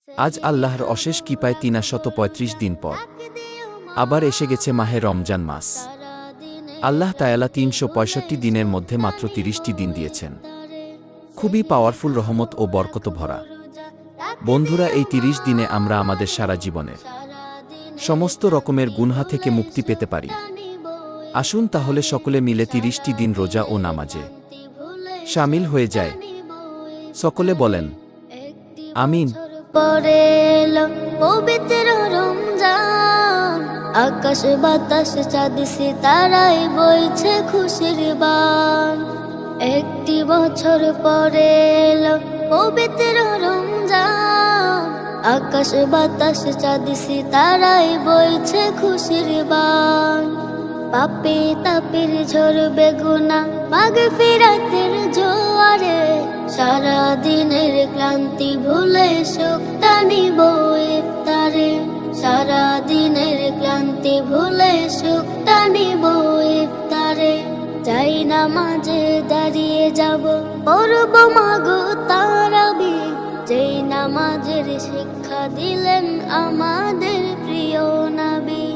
আজ আল্লাহর অশেষ কৃপায় ৩৩৫ দিন পর আবার এসে গেছে মাহে রমজান মাস। আল্লাহ তায়ালা ৩৬৫ দিনের মধ্যে মাত্র ৩০টি দিন দিয়েছেন। খুবই পাওয়ারফুল রহমত ও বরকত ভরা। বন্ধুরা, এই ৩০ দিনে আমরা আমাদের সারা জীবনের সমস্ত রকমের গুনহা থেকে মুক্তি পেতে পারি। আসুন তাহলে সকলে মিলে ৩০টি দিন রোজা ও নামাজে শামিল হয়ে যায়। সকলে বলেন আমিন। পরে এলো পবিত্র রমজান, আকাশ বাতাস চাঁদ সিতারায় বইছে খুশির বান। একটি বছর পরে এলো পবিত্র রমজান, আকাশ বাতাস চাঁদ সিতারায় বইছে খুশির বান। পাপে তাপের ঝরবে গুনাহ মাগফিরাতের জোয়ারে, সারা দিনের ক্লান্তি ভুলে সুখটা নিব ইফতারে। সারা দিনের ক্লান্তি ভুলে সুখটা নিব ইফতারে। যাই নামাজে দাঁড়িয়ে যাব পড়ব মাগো তারাবি, যেই নামাজের শিক্ষা দিলেন আমাদের প্রিয় নবী।